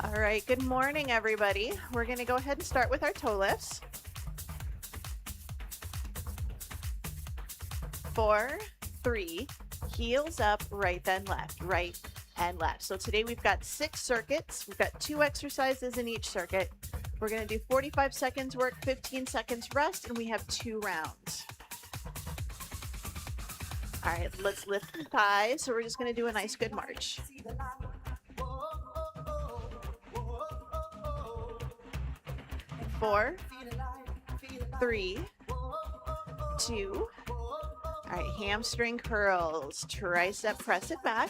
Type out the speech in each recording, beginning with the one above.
All right, good morning, everybody. We're going to go ahead and start with our toe lifts. 4, 3, heels up, right then left, right and left. So today we've got 6 circuits. We've got 2 exercises in each circuit. We're going to do 45 seconds work, 15 seconds rest, and we have 2 rounds. All right, let's lift the thighs. So we're just going to do a nice good march. 4, 3, 2. All right, hamstring curls, tricep, press it back.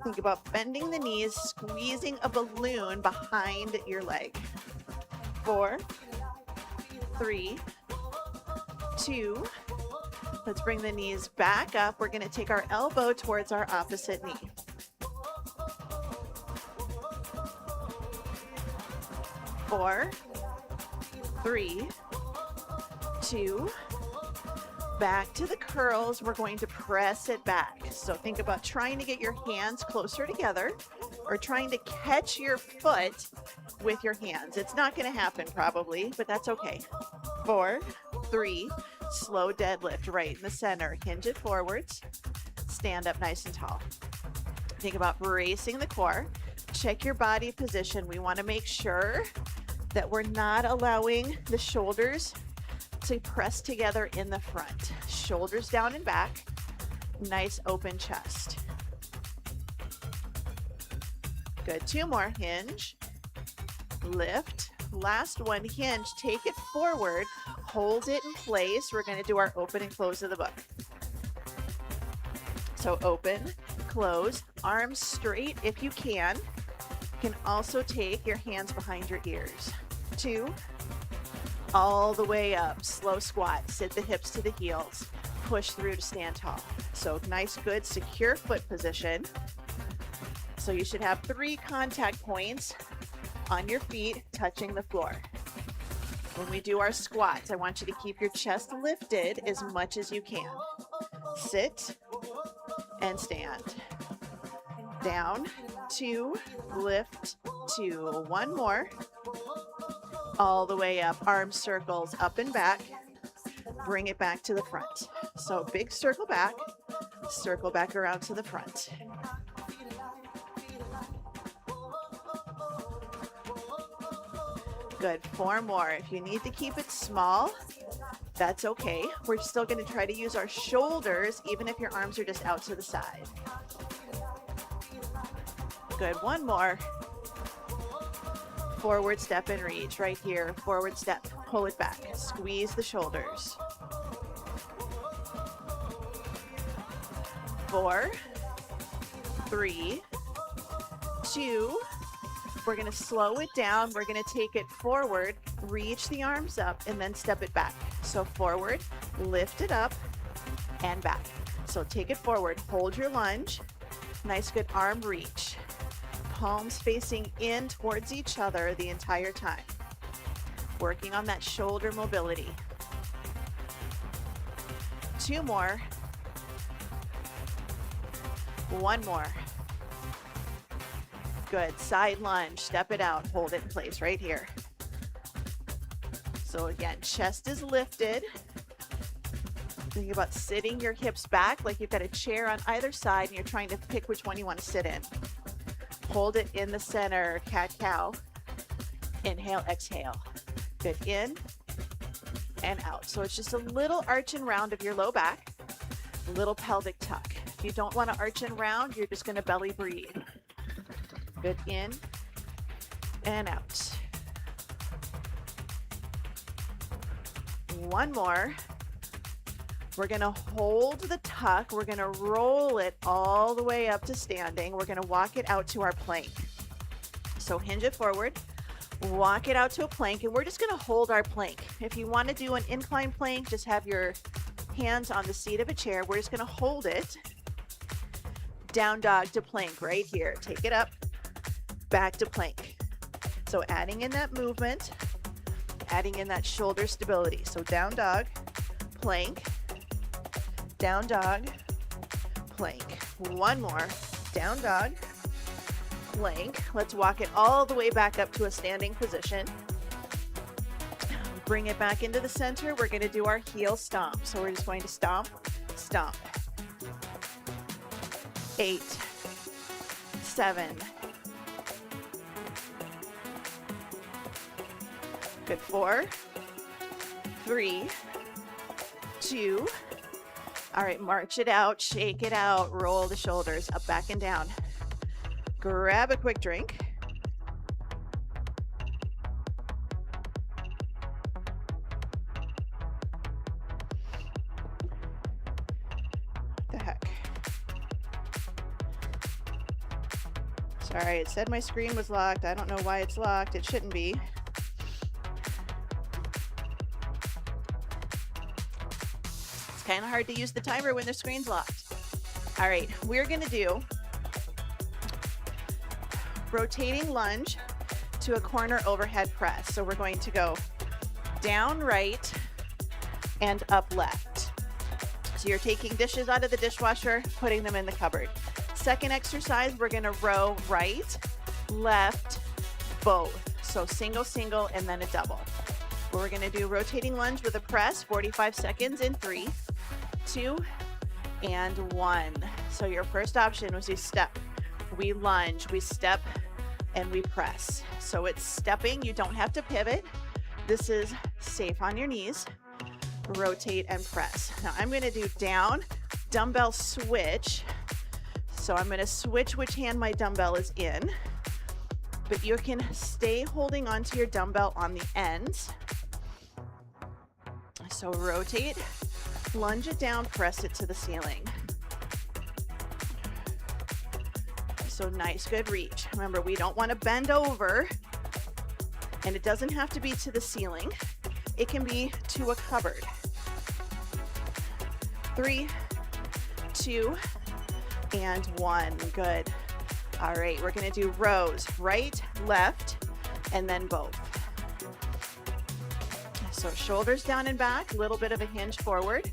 Think about bending the knees, squeezing a balloon behind your leg. 4, 3, 2. Let's bring the knees back up. We're going to take our elbow towards our opposite knee. 4, 3, 2. Back to the curls. We're going to press it back. So think about trying to get your hands closer together or trying to catch your foot with your hands. It's not going to happen probably, but that's okay. 4, 3, slow deadlift right in the center. Hinge it forwards. Stand up nice and tall. Think about bracing the core. Check your body position. We want to make sure that we're not allowing the shoulders to press together in the front. Shoulders down and back. Nice open chest. Good. 2 more. Hinge. Lift. Last one. Hinge. Take it forward. Hold it in place. We're going to do our open and close of the book. So open, close, arms straight if you can. You can also take your hands behind your ears. 2. All the way up, slow squat, sit the hips to the heels, push through to stand tall. So nice, good, secure foot position. So you should have 3 contact points on your feet touching the floor. When we do our squats, I want you to keep your chest lifted as much as you can. Sit and stand. Down, 2, lift, 2, 1 more. All the way up, arm circles up and back. Bring it back to the front. So big circle back around to the front. Good, 4 more. If you need to keep it small, that's okay. We're still going to try to use our shoulders even if your arms are just out to the side. Good, 1 more. Forward step and reach right here. Forward step, pull it back. Squeeze the shoulders. 4, 3, 2. We're going to slow it down. We're going to take it forward, reach the arms up, and then step it back. So forward, lift it up, and back. So take it forward, hold your lunge. Nice, good arm reach. Palms facing in towards each other the entire time. Working on that shoulder mobility. 2 more. 1 more. Good. Side lunge. Step it out. Hold it in place right here. So again, chest is lifted. Think about sitting your hips back like you've got a chair on either side and you're trying to pick which one you want to sit in. Hold it in the center, cat-cow. Inhale, exhale. Good, in and out. So it's just a little arch and round of your low back, little pelvic tuck. If you don't want to arch and round, you're just going to belly breathe. Good, in and out. 1 more. We're going to hold the tuck. We're going to roll it all the way up to standing. We're going to walk it out to our plank. So hinge it forward, walk it out to a plank, and we're just going to hold our plank. If you want to do an incline plank, just have your hands on the seat of a chair. We're just going to hold it. Down dog to plank right here. Take it up, back to plank. So adding in that movement, adding in that shoulder stability. So down dog, plank, down dog, plank. 1 more, down dog, plank. Let's walk it all the way back up to a standing position. Bring it back into the center. We're going to do our heel stomp. So we're just going to stomp, stomp. 8, 7. Good. 4, 3, 2. All right, march it out, shake it out, roll the shoulders up, back, and down. Grab a quick drink. What the heck? Sorry, it said my screen was locked. I don't know why it's locked. It shouldn't be. Kind of hard to use the timer when the screen's locked. All right, we're gonna do rotating lunge to a corner overhead press. So we're going to go down right and up left. So you're taking dishes out of the dishwasher, putting them in the cupboard. Second exercise, we're gonna row right, left, both. So single, single, and then a double. We're gonna do rotating lunge with a press, 45 seconds in 3, 2, and 1. So your first option was you step, we lunge, we step, and we press. So it's stepping, you don't have to pivot. This is safe on your knees. Rotate and press. Now I'm gonna do down, dumbbell switch. So I'm gonna switch which hand my dumbbell is in, but you can stay holding onto your dumbbell on the ends. So rotate, lunge it down, press it to the ceiling. So nice, good reach. Remember, we don't want to bend over, and it doesn't have to be to the ceiling. It can be to a cupboard. 3, 2, and 1. Good. All right, we're going to do rows, right, left, and then both. So shoulders down and back, a little bit of a hinge forward.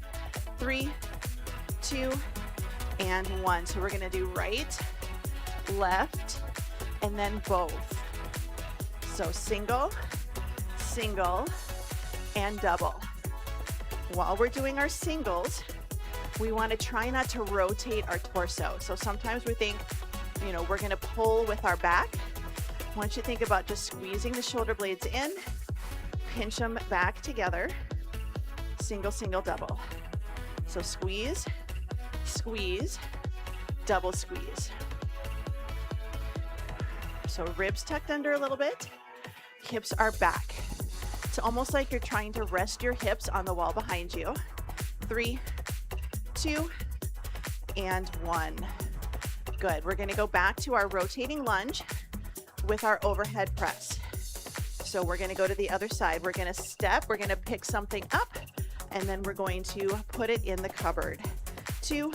3, 2, and 1. So we're going to do right, left, and then both. So single, single, and double. While we're doing our singles, we want to try not to rotate our torso. So sometimes we think, we're going to pull with our back. I want you to think about just squeezing the shoulder blades in, pinch them back together, single, single, double. So squeeze, squeeze, double squeeze. So ribs tucked under a little bit, hips are back. It's almost like you're trying to rest your hips on the wall behind you. 3, 2, and 1. Good. We're going to go back to our rotating lunge with our overhead press. So we're going to go to the other side. We're going to step, we're going to pick something up, and then we're going to put it in the cupboard. 2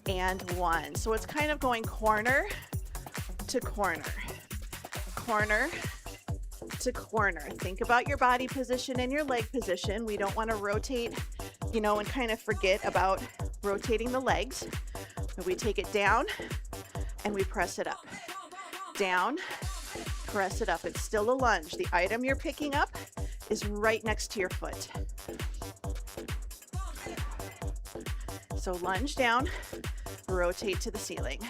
and 1. So it's kind of going corner to corner, corner to corner. Think about your body position and your leg position. We don't want to rotate, and kind of forget about rotating the legs. We take it down and we press it up. Down, press it up. It's still a lunge. The item you're picking up is right next to your foot. So lunge down, rotate to the ceiling.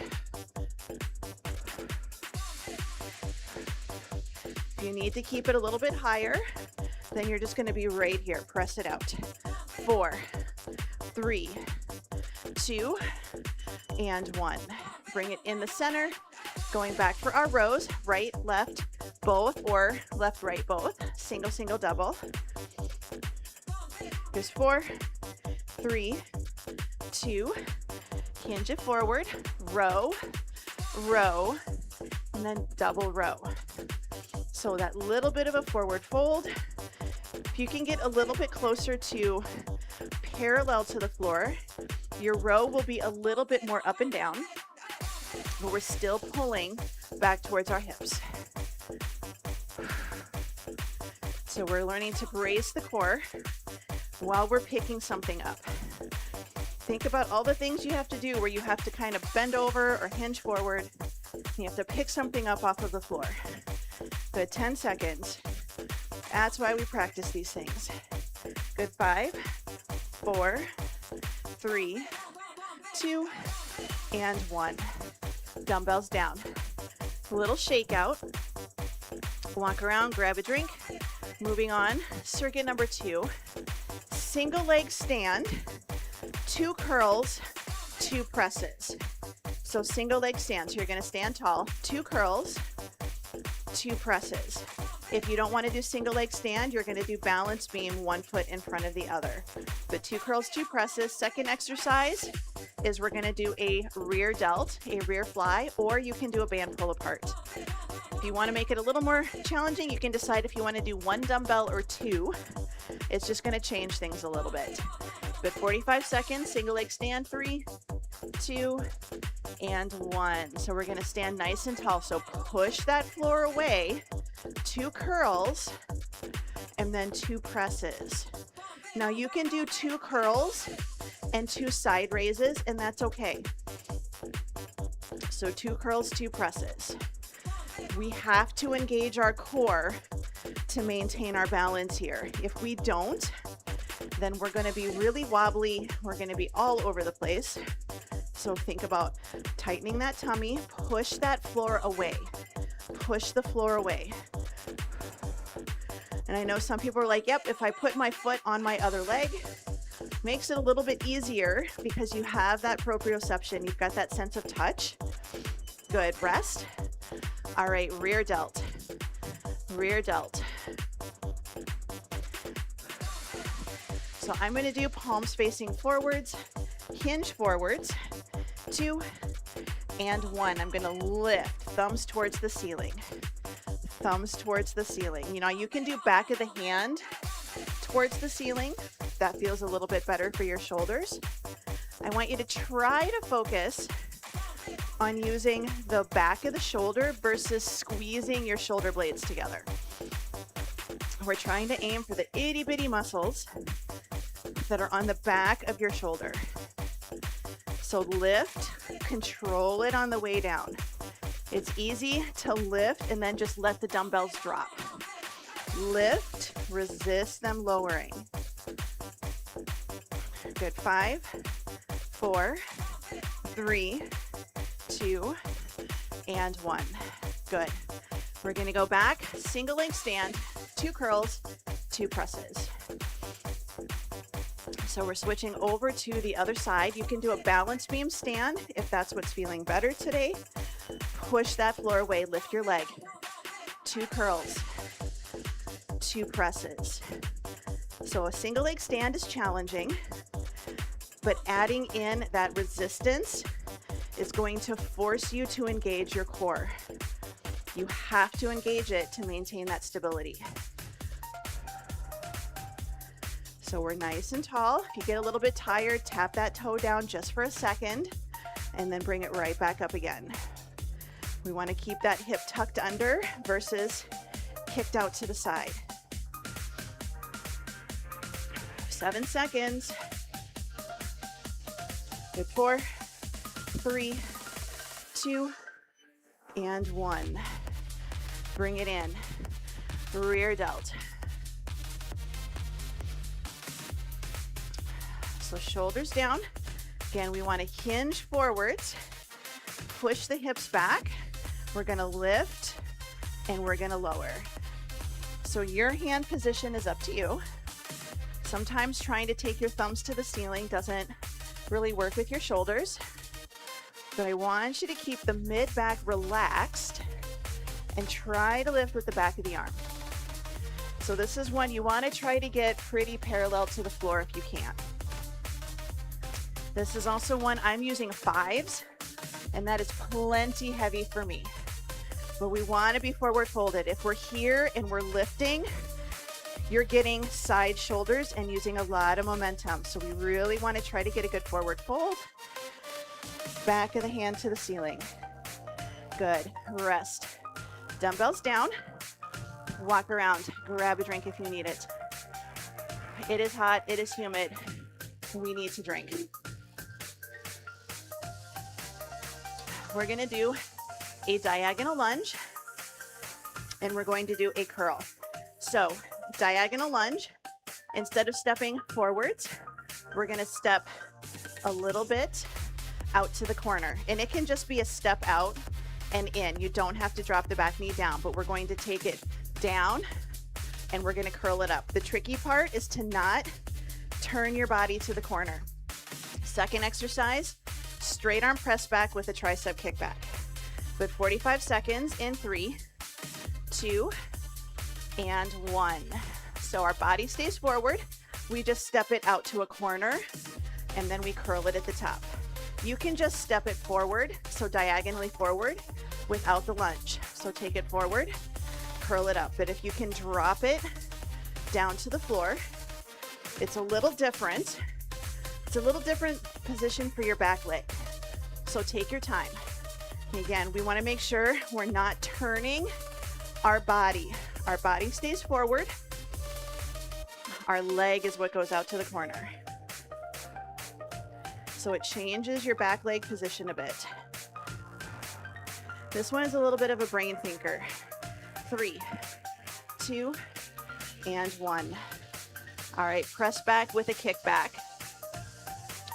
If you need to keep it a little bit higher, then you're just going to be right here. Press it out. 4, 3, 2, and 1. Bring it in the center. Going back for our rows, right, left, both, or left, right, both. Single, single, double. Here's 4, 3, 2, hinge it forward, row, row, and then double row. So that little bit of a forward fold. If you can get a little bit closer to parallel to the floor, your row will be a little bit more up and down, but we're still pulling back towards our hips. So we're learning to brace the core while we're picking something up. Think about all the things you have to do where you have to kind of bend over or hinge forward. You have to pick something up off of the floor. Good, 10 seconds. That's why we practice these things. Good, 5, 4, 3, 2, and 1. Dumbbells down. A little shakeout. Walk around, grab a drink. Moving on, circuit number 2. Single leg stand, 2 curls, 2 presses. So single leg stand, so you're gonna stand tall, 2 curls, 2 presses. If you don't wanna do single leg stand, you're gonna do balance beam, 1 foot in front of the other. But 2 curls, 2 presses. Second exercise is we're gonna do a rear delt, a rear fly, or you can do a band pull apart. If you wanna make it a little more challenging, you can decide if you wanna do 1 dumbbell or 2. It's just gonna change things a little bit. But 45 seconds, single leg stand, 3, 2, and 1. So we're gonna stand nice and tall. So push that floor away, 2 curls, and then 2 presses. Now you can do 2 curls and 2 side raises, and that's okay. So 2 curls, 2 presses. We have to engage our core to maintain our balance here. If we don't, then we're gonna be really wobbly. We're gonna be all over the place. So think about tightening that tummy, push that floor away. Push the floor away. And I know some people are like, yep, if I put my foot on my other leg, makes it a little bit easier because you have that proprioception. You've got that sense of touch. Good, rest. All right, rear delt. Rear delt. So I'm gonna do palms facing forwards, hinge forwards, 2, and 1. I'm gonna lift, thumbs towards the ceiling. Thumbs towards the ceiling. You know, you can do back of the hand towards the ceiling. That feels a little bit better for your shoulders. I want you to try to focus on using the back of the shoulder versus squeezing your shoulder blades together. We're trying to aim for the itty bitty muscles that are on the back of your shoulder. So lift, control it on the way down. It's easy to lift and then just let the dumbbells drop. Lift, resist them lowering. Good, 5, 4, 3, 2, and 1. Good. We're gonna go back, single leg stand, 2 curls, 2 presses. So we're switching over to the other side. You can do a balance beam stand if that's what's feeling better today. Push that floor away, lift your leg. 2 curls, 2 presses. So a single leg stand is challenging, but adding in that resistance is going to force you to engage your core. You have to engage it to maintain that stability. So we're nice and tall. If you get a little bit tired, tap that toe down just for a second and then bring it right back up again. We want to keep that hip tucked under versus kicked out to the side. 7 seconds. Good, 4, 3, 2, and 1. Bring it in. Rear delt. So shoulders down. Again, we want to hinge forwards, push the hips back. We're going to lift and we're going to lower. So your hand position is up to you. Sometimes trying to take your thumbs to the ceiling doesn't really work with your shoulders, but I want you to keep the mid-back relaxed and try to lift with the back of the arm. So this is one you want to try to get pretty parallel to the floor if you can. This is also one I'm using 5s, and that is plenty heavy for me. But we want to be forward folded. If we're here and we're lifting, you're getting side shoulders and using a lot of momentum. So we really want to try to get a good forward fold. Back of the hand to the ceiling. Good. Rest. Dumbbells down. Walk around. Grab a drink if you need it. It is hot. It is humid. We need to drink. We're going to do a diagonal lunge, and we're going to do a curl. So diagonal lunge, instead of stepping forwards, we're going to step a little bit out to the corner, and it can just be a step out and in. You don't have to drop the back knee down, but we're going to take it down and we're going to curl it up. The tricky part is to not turn your body to the corner. Second exercise, straight arm press back with a tricep kickback. But 45 seconds in 3, 2, and 1. So our body stays forward. We just step it out to a corner and then we curl it at the top. You can just step it forward, so diagonally forward, without the lunge. So take it forward, curl it up. But if you can drop it down to the floor, it's a little different. It's a little different position for your back leg. So take your time. And again, we want to make sure we're not turning our body. Our body stays forward. Our leg is what goes out to the corner. So it changes your back leg position a bit. This one is a little bit of a brain thinker. 3, 2, and 1. All right, press back with a kickback.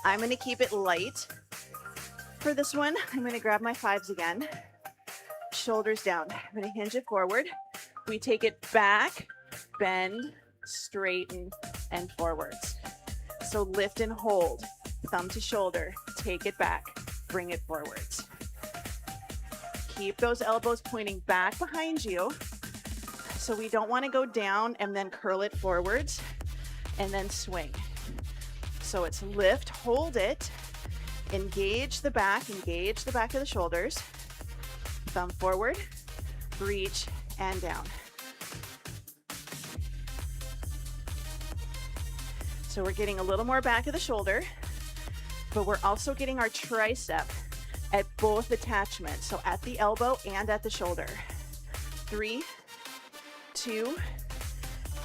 I'm going to keep it light. For this one, I'm going to grab my 5s again. Shoulders down. I'm going to hinge it forward. We take it back, bend, straighten, and forwards. So lift and hold. Thumb to shoulder, take it back, bring it forwards. Keep those elbows pointing back behind you. So we don't want to go down and then curl it forwards and then swing. So it's lift, hold it, engage the back of the shoulders, thumb forward, reach, and down. So we're getting a little more back of the shoulder, but we're also getting our tricep at both attachments, so at the elbow and at the shoulder. 3, 2,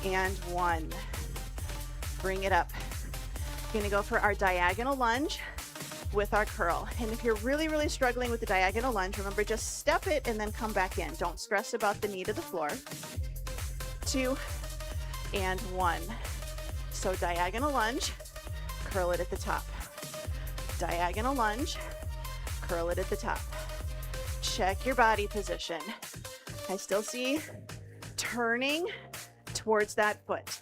and 1. Bring it up. We're gonna go for our diagonal lunge with our curl. And if you're really, really struggling with the diagonal lunge, remember, just step it and then come back in. Don't stress about the knee to the floor. 2, and 1. So diagonal lunge, curl it at the top. Diagonal lunge, curl it at the top. Check your body position. I still see turning towards that foot.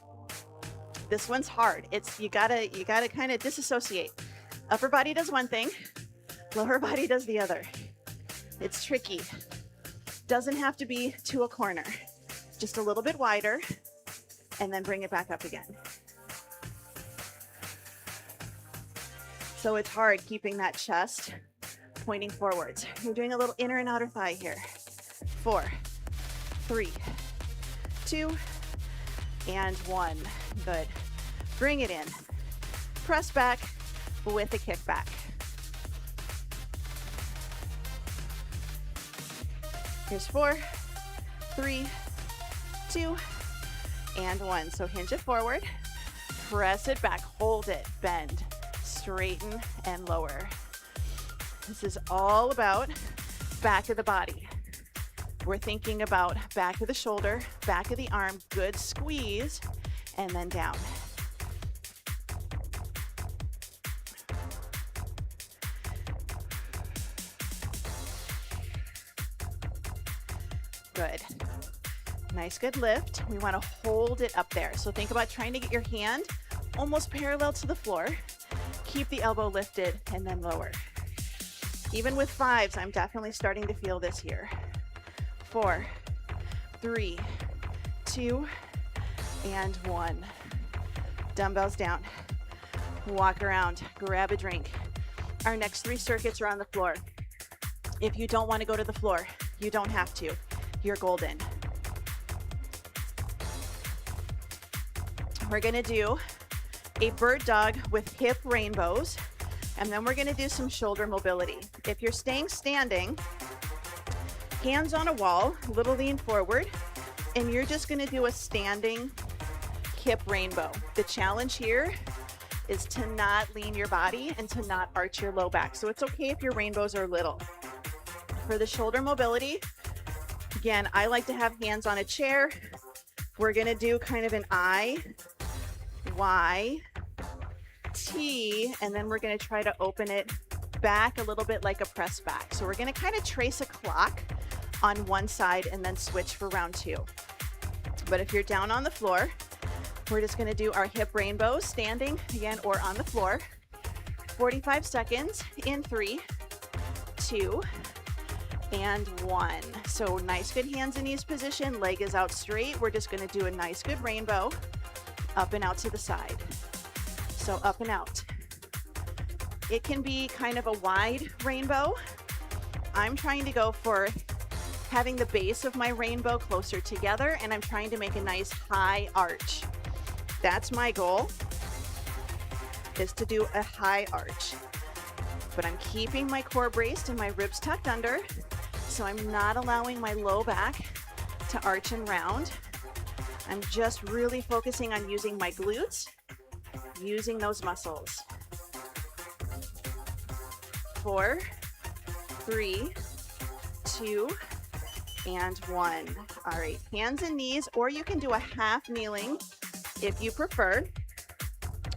This one's hard. You gotta kind of disassociate. Upper body does one thing, lower body does the other. It's tricky. Doesn't have to be to a corner. Just a little bit wider, and then bring it back up again. So it's hard keeping that chest pointing forwards. You're doing a little inner and outer thigh here. 4, 3, 2, and 1. Good. Bring it in. Press back with a kickback. Here's 4, 3, 2, and 1. So hinge it forward, press it back, hold it, bend, straighten, and lower. This is all about back of the body. We're thinking about back of the shoulder, back of the arm, good squeeze, and then down. Good. Nice, good lift. We want to hold it up there. So think about trying to get your hand almost parallel to the floor. Keep the elbow lifted and then lower. Even with 5s, I'm definitely starting to feel this here. 4, 3, 2, and 1. Dumbbells down. Walk around, grab a drink. Our next 3 circuits are on the floor. If you don't want to go to the floor, you don't have to. You're golden. We're gonna do a bird dog with hip rainbows, and then we're gonna do some shoulder mobility. If you're staying standing, hands on a wall, a little lean forward, and you're just gonna do a standing hip rainbow. The challenge here is to not lean your body and to not arch your low back. So it's okay if your rainbows are little. For the shoulder mobility, again, I like to have hands on a chair. We're gonna do kind of an I, Y, T, and then we're gonna try to open it back a little bit like a press back. So we're gonna kind of trace a clock on one side and then switch for round 2. But if you're down on the floor, we're just gonna do our hip rainbow standing again or on the floor. 45 seconds in 3, 2, and 1. So nice good hands and knees position, leg is out straight. We're just gonna do a nice good rainbow up and out to the side. So up and out. It can be kind of a wide rainbow. I'm trying to go for having the base of my rainbow closer together, and I'm trying to make a nice high arch. That's my goal, is to do a high arch. But I'm keeping my core braced and my ribs tucked under, so I'm not allowing my low back to arch and round. I'm just really focusing on using my glutes, using those muscles. 4, 3, 2, and 1. All right, hands and knees, or you can do a half kneeling if you prefer.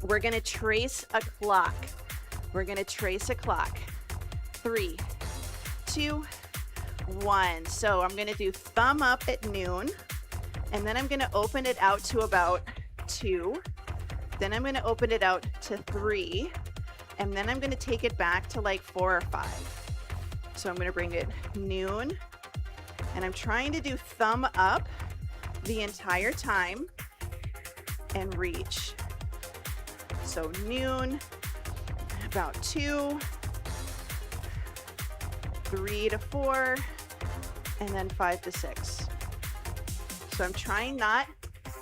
We're gonna trace a clock. We're gonna trace a clock. 3, 2, 1. So I'm gonna do thumb up at noon, and then I'm gonna open it out to about 2. Then I'm gonna open it out to 3, and then I'm gonna take it back to like 4 or 5. So I'm gonna bring it noon, and I'm trying to do thumb up the entire time and reach. So noon, about 2, 3 to 4, and then 5 to 6. So I'm trying not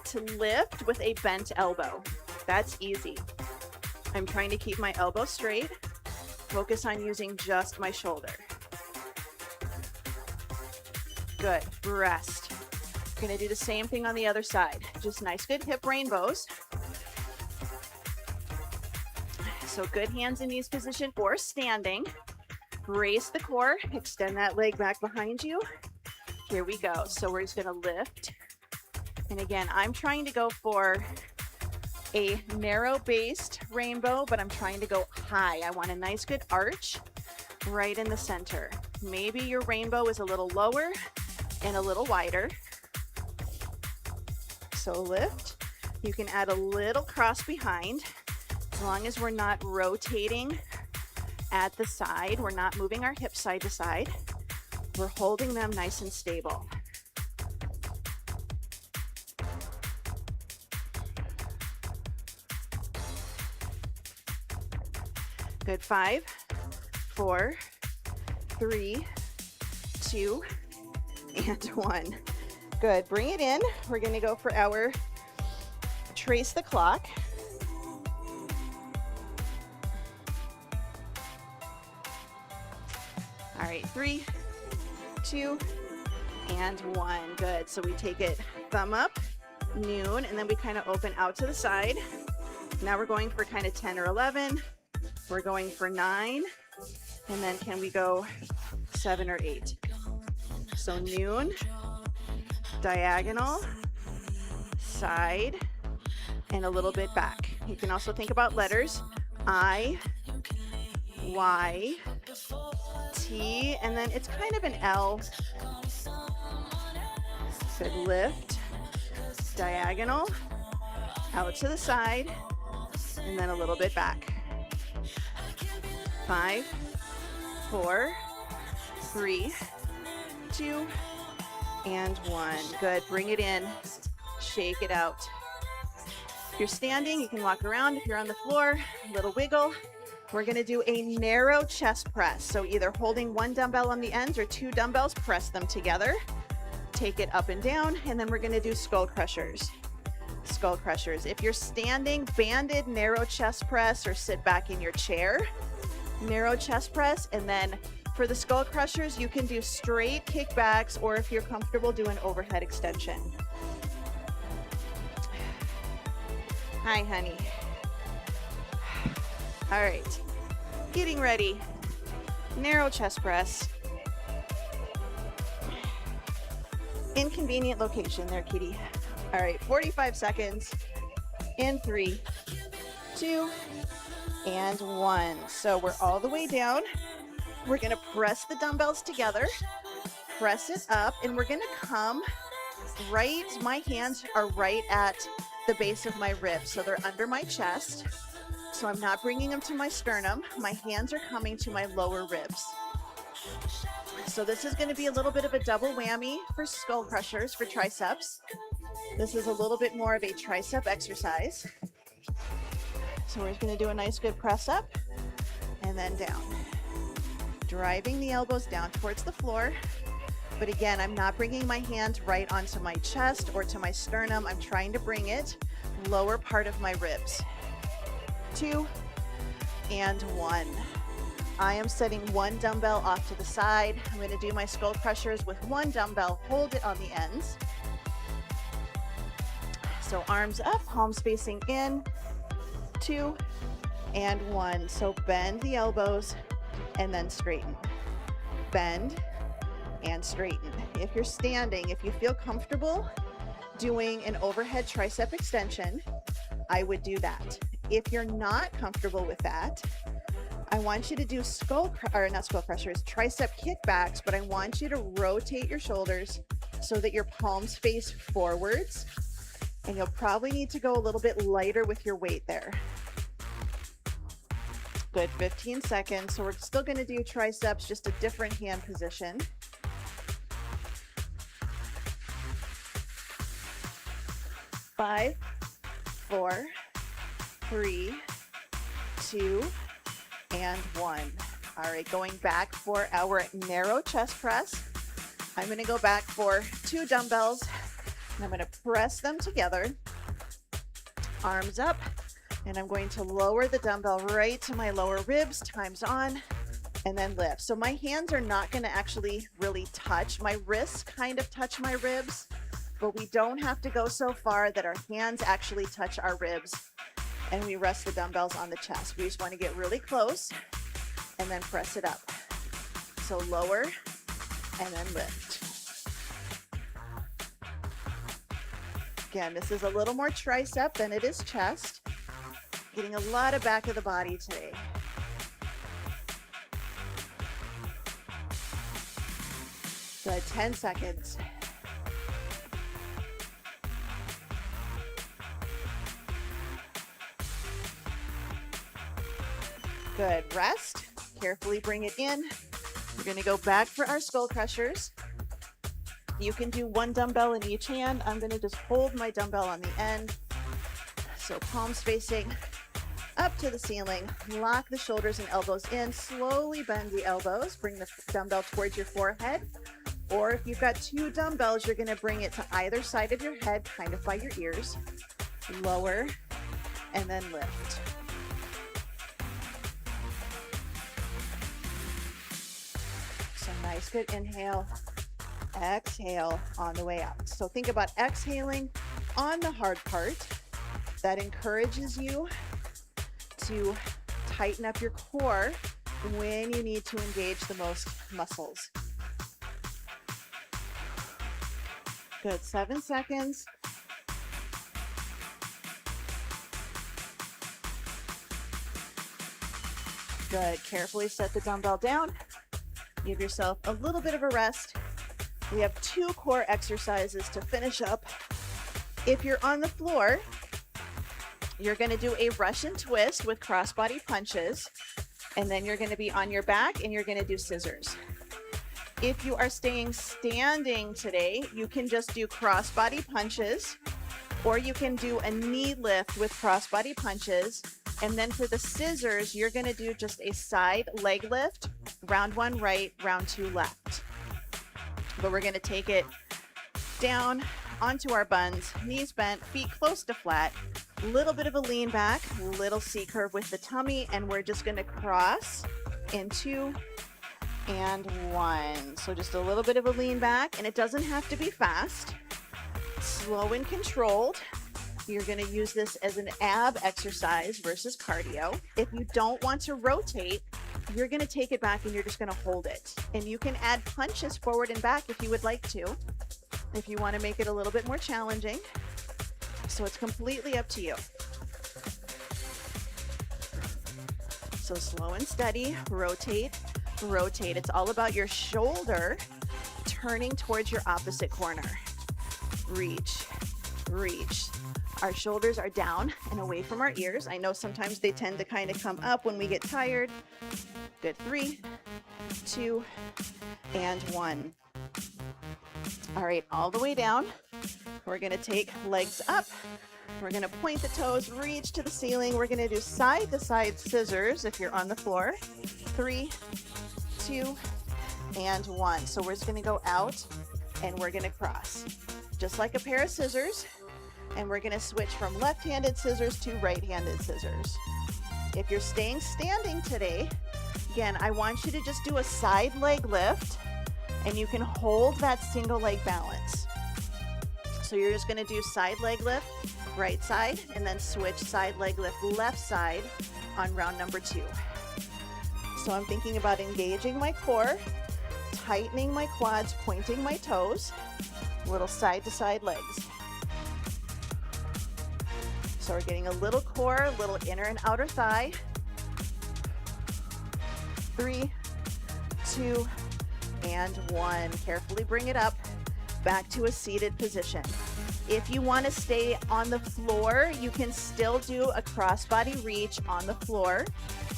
to lift with a bent elbow. That's easy. I'm trying to keep my elbow straight, focus on using just my shoulder. Good, rest. Gonna do the same thing on the other side. Just nice good hip rainbows. So good hands and knees position or standing. Brace the core, extend that leg back behind you. Here we go. So we're just gonna lift. And again, I'm trying to go for a narrow-based rainbow, but I'm trying to go high. I want a nice good arch right in the center. Maybe your rainbow is a little lower and a little wider. So lift. You can add a little cross behind. As long as we're not rotating at the side, we're not moving our hips side to side. We're holding them nice and stable. Good, 5, 4, 3, 2, and 1. Good, bring it in. We're gonna go for our trace the clock. All right, 3, 2, and 1. Good, so we take it thumb up, noon, and then we kind of open out to the side. Now we're going for kind of 10 or 11. We're going for 9, and then can we go 7 or 8? So noon, diagonal, side, and a little bit back. You can also think about letters, I, Y, T, and then it's kind of an L. Good, lift, diagonal, out to the side, and then a little bit back. 5, 4, 3, 2, and 1. Good, bring it in, shake it out. If you're standing, you can walk around. If you're on the floor, a little wiggle. We're gonna do a narrow chest press. So either holding one dumbbell on the ends or 2 dumbbells, press them together. Take it up and down, and then we're gonna do Skullcrushers. Skullcrushers. If you're standing, banded narrow chest press, or sit back in your chair. Narrow chest press, and then for the Skullcrushers, you can do straight kickbacks, or if you're comfortable, do an overhead extension. Hi, honey. All right, getting ready. Narrow chest press. inconvenient location there, kitty. All right, 45 seconds in 3, 2, and 1. So we're all the way down. We're gonna press the dumbbells together, press it up, and we're gonna come right, my hands are right at the base of my ribs. So they're under my chest. So I'm not bringing them to my sternum. My hands are coming to my lower ribs. So this is going to be a little bit of a double whammy for Skullcrushers, for triceps. This is a little bit more of a tricep exercise. So we're just going to do a nice good press up and then down. Driving the elbows down towards the floor. But again, I'm not bringing my hands right onto my chest or to my sternum. I'm trying to bring it lower part of my ribs. 2 and 1. I am setting one dumbbell off to the side. I'm going to do my Skullcrushers with one dumbbell, hold it on the ends. So arms up, palms facing in, 2 and 1. So bend the elbows and then straighten. Bend and straighten. If you're standing, if you feel comfortable doing an overhead tricep extension, I would do that. If you're not comfortable with that, I want you to do tricep kickbacks, but I want you to rotate your shoulders so that your palms face forwards, and you'll probably need to go a little bit lighter with your weight there. Good, 15 seconds. So we're still going to do triceps, just a different hand position. 5, 4, 3, 2, and 1. All right, going back for our narrow chest press. I'm going to go back for 2 dumbbells, and I'm going to press them together. Arms up, and I'm going to lower the dumbbell right to my lower ribs, times on, and then lift. So my hands are not going to actually really touch. My wrists kind of touch my ribs, but we don't have to go so far that our hands actually touch our ribs and we rest the dumbbells on the chest. We just want to get really close and then press it up. So lower and then lift. Again, this is a little more tricep than it is chest. Getting a lot of back of the body today. Good, 10 seconds. Good, rest, carefully bring it in. We're gonna go back for our Skullcrushers. You can do one dumbbell in each hand. I'm gonna just hold my dumbbell on the end. So palms facing up to the ceiling, lock the shoulders and elbows in, slowly bend the elbows, bring the dumbbell towards your forehead. Or if you've got 2 dumbbells, you're gonna bring it to either side of your head, kind of by your ears. Lower and then lift. So nice, good inhale, exhale on the way out. So think about exhaling on the hard part. That encourages you to tighten up your core when you need to engage the most muscles. Good, 7 seconds. Good, carefully set the dumbbell down. Give yourself a little bit of a rest. We have 2 core exercises to finish up. If you're on the floor, you're going to do a Russian twist with crossbody punches, and then you're going to be on your back and you're going to do scissors. If you are staying standing today, you can just do crossbody punches, or you can do a knee lift with crossbody punches. And then for the scissors, you're going to do just a side leg lift, round 1 right, round 2 left. But we're going to take it down onto our buns, knees bent, feet close to flat, little bit of a lean back, little C curve with the tummy, and we're just going to cross in 2 and 1. So just a little bit of a lean back, and it doesn't have to be fast. Slow and controlled. You're going to use this as an ab exercise versus cardio. If you don't want to rotate, you're going to take it back and you're just going to hold it. And you can add punches forward and back if you would like to. if you want to make it a little bit more challenging. So it's completely up to you. So slow and steady, rotate, rotate. It's all about your shoulder turning towards your opposite corner. Reach, reach. Our shoulders are down and away from our ears. I know sometimes they tend to kind of come up when we get tired. Good. 3, 2, and 1. All right, all the way down. We're gonna take legs up. We're gonna point the toes, reach to the ceiling. We're gonna do side to side scissors if you're on the floor. 3, 2, and 1. So we're just gonna go out and we're gonna cross. Just like a pair of scissors. And we're gonna switch from left-handed scissors to right-handed scissors. If you're staying standing today, again, I want you to just do a side leg lift and you can hold that single leg balance. So you're just gonna do side leg lift, right side, and then switch side leg lift, left side on round number 2. So I'm thinking about engaging my core, tightening my quads, pointing my toes, little side to side legs. So we're getting a little core, little inner and outer thigh. 3, 2, and 1. Carefully bring it up back to a seated position. If you want to stay on the floor, you can still do a crossbody reach on the floor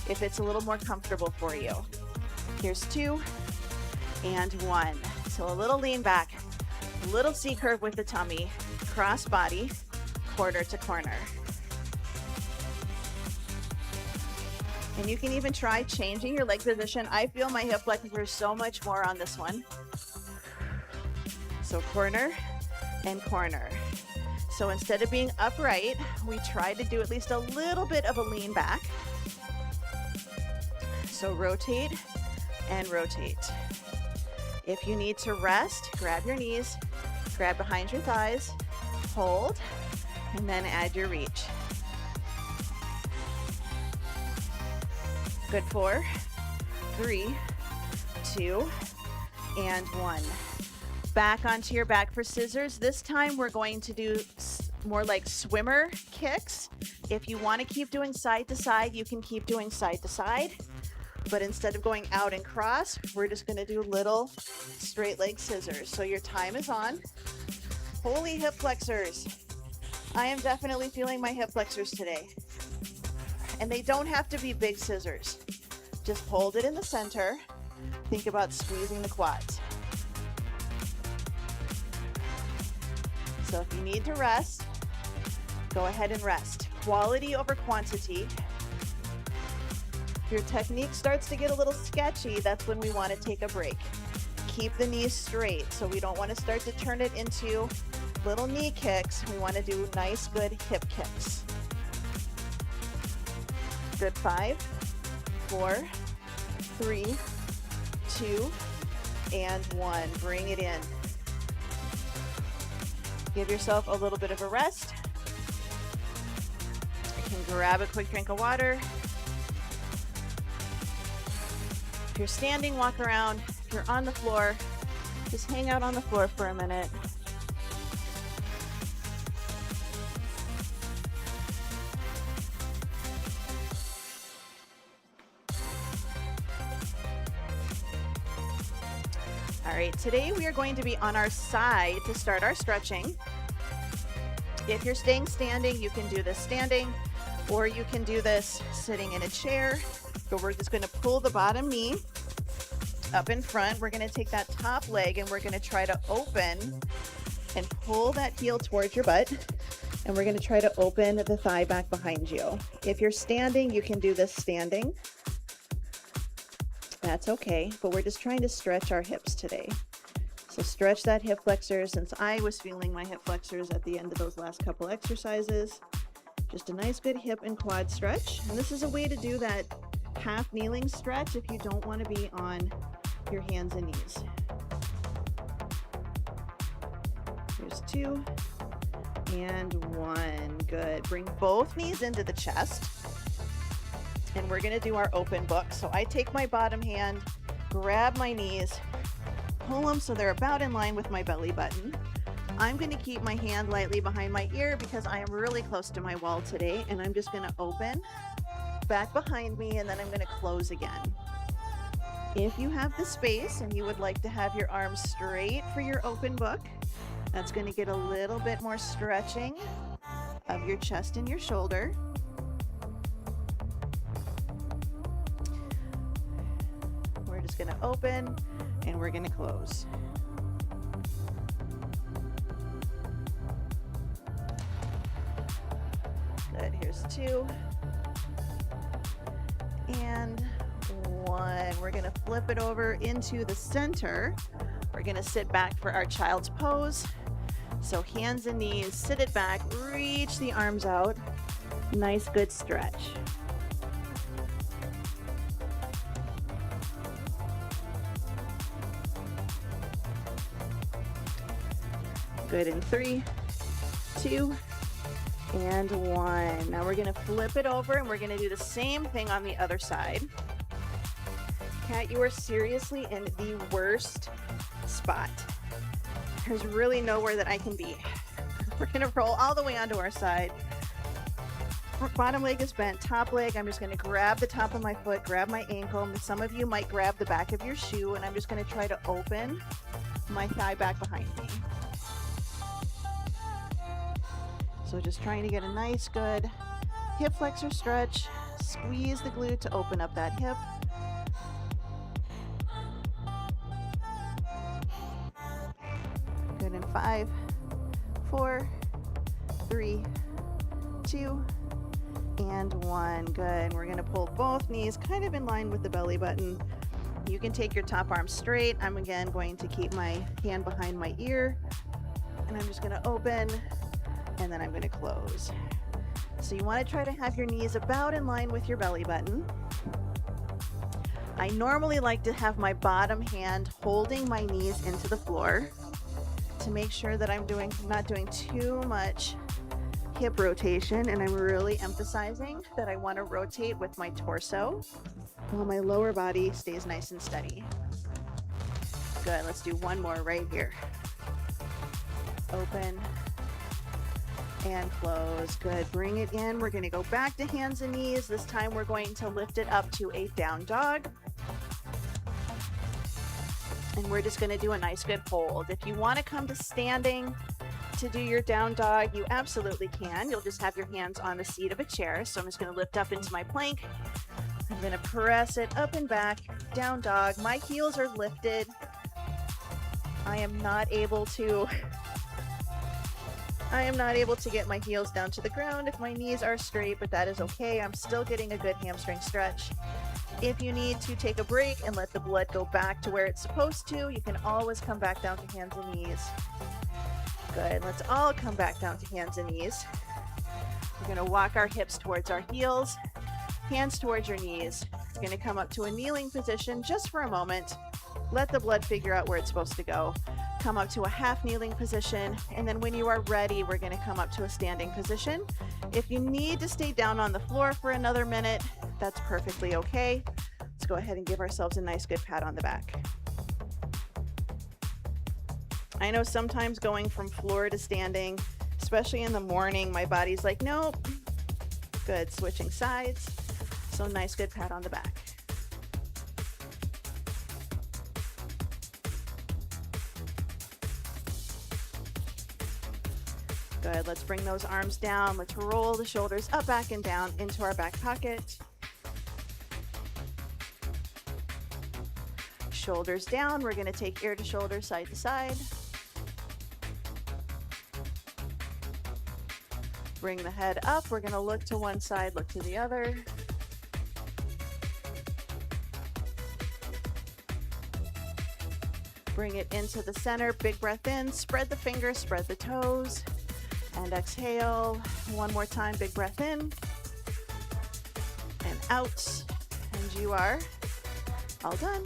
if it's a little more comfortable for you. Here's 2 and 1. So a little lean back, a little C curve with the tummy, crossbody, quarter to corner. And you can even try changing your leg position. I feel my hip flexors so much more on this one. So corner and corner. So instead of being upright, we try to do at least a little bit of a lean back. So rotate and rotate. If you need to rest, grab your knees, grab behind your thighs, hold, and then add your reach. Good. 4, 3, 2, and 1. Back onto your back for scissors. This time we're going to do more like swimmer kicks. If you want to keep doing side to side, you can keep doing side to side. But instead of going out and cross, we're just going to do little straight leg scissors. So your time is on. Holy hip flexors. I am definitely feeling my hip flexors today. And they don't have to be big scissors. Just hold it in the center. Think about squeezing the quads. So if you need to rest, go ahead and rest. Quality over quantity. If your technique starts to get a little sketchy, that's when we want to take a break. Keep the knees straight, so we don't want to start to turn it into little knee kicks. We want to do nice, good hip kicks. Good. 5, 4, 3, 2, and 1. Bring it in. Give yourself a little bit of a rest. You can grab a quick drink of water. If you're standing, walk around. If you're on the floor, just hang out on the floor for a minute. All right, today we are going to be on our side to start our stretching. If you're staying standing, you can do this standing, or you can do this sitting in a chair. But we're just going to pull the bottom knee up in front. We're going to take that top leg and we're going to try to open and pull that heel towards your butt. And we're going to try to open the thigh back behind you. If you're standing, you can do this standing. That's okay, but we're just trying to stretch our hips today. So stretch that hip flexor, since I was feeling my hip flexors at the end of those last couple exercises. Just a nice good hip and quad stretch. And this is a way to do that half kneeling stretch if you don't want to be on your hands and knees. Here's 2 and 1. Good. Bring both knees into the chest. And we're going to do our open book. So I take my bottom hand, grab my knees, pull them so they're about in line with my belly button. I'm going to keep my hand lightly behind my ear because I am really close to my wall today, and I'm just going to open back behind me, and then I'm going to close again. If you have the space and you would like to have your arms straight for your open book, that's going to get a little bit more stretching of your chest and your shoulder. We're just going to open and we're going to close. Good, here's 2 and 1. We're going to flip it over into the center. We're going to sit back for our child's pose. So hands and knees, sit it back, reach the arms out. Nice, good stretch. Good in 3, 2, and 1. Now we're going to flip it over and we're going to do the same thing on the other side. Kat, you are seriously in the worst spot. There's really nowhere that I can be. We're going to roll all the way onto our side. Bottom leg is bent, top leg, I'm just going to grab the top of my foot, grab my ankle. Some of you might grab the back of your shoe, and I'm just going to try to open my thigh back behind me. So just trying to get a nice, good hip flexor stretch. Squeeze the glute to open up that hip. Good in 5, 4, 3, 2, and 1. Good. We're going to pull both knees kind of in line with the belly button. You can take your top arm straight. I'm again going to keep my hand behind my ear, and I'm just going to open, and then I'm going to close. So you want to try to have your knees about in line with your belly button. I normally like to have my bottom hand holding my knees into the floor to make sure that I'm not doing too much hip rotation, and I'm really emphasizing that I want to rotate with my torso while my lower body stays nice and steady. Good, let's do one more right here. Open and close. Good, bring it in. We're going to go back to hands and knees. This time we're going to lift it up to a down dog. And we're just going to do a nice good hold. If you want to come to standing to do your down dog, you absolutely can. You'll just have your hands on the seat of a chair. So I'm just going to lift up into my plank. I'm going to press it up and back, down dog. My heels are lifted. I am not able to get my heels down to the ground if my knees are straight, but that is okay. I'm still getting a good hamstring stretch. If you need to take a break and let the blood go back to where it's supposed to, you can always come back down to hands and knees. Good, let's all come back down to hands and knees. We're gonna walk our hips towards our heels, hands towards your knees. It's gonna come up to a kneeling position just for a moment. Let the blood figure out where it's supposed to go. Come up to a half kneeling position, and then when you are ready, we're gonna come up to a standing position. If you need to stay down on the floor for another minute, that's perfectly okay. Let's go ahead and give ourselves a nice good pat on the back. I know sometimes going from floor to standing, especially in the morning, my body's like, nope. Good, switching sides. So nice good pat on the back. Good, let's bring those arms down. Let's roll the shoulders up, back, and down into our back pocket. Shoulders down, we're gonna take ear to shoulder, side to side. Bring the head up, we're gonna look to one side, look to the other. Bring it into the center, big breath in, spread the fingers, spread the toes, and exhale. One more time, big breath in, and out, and you are all done.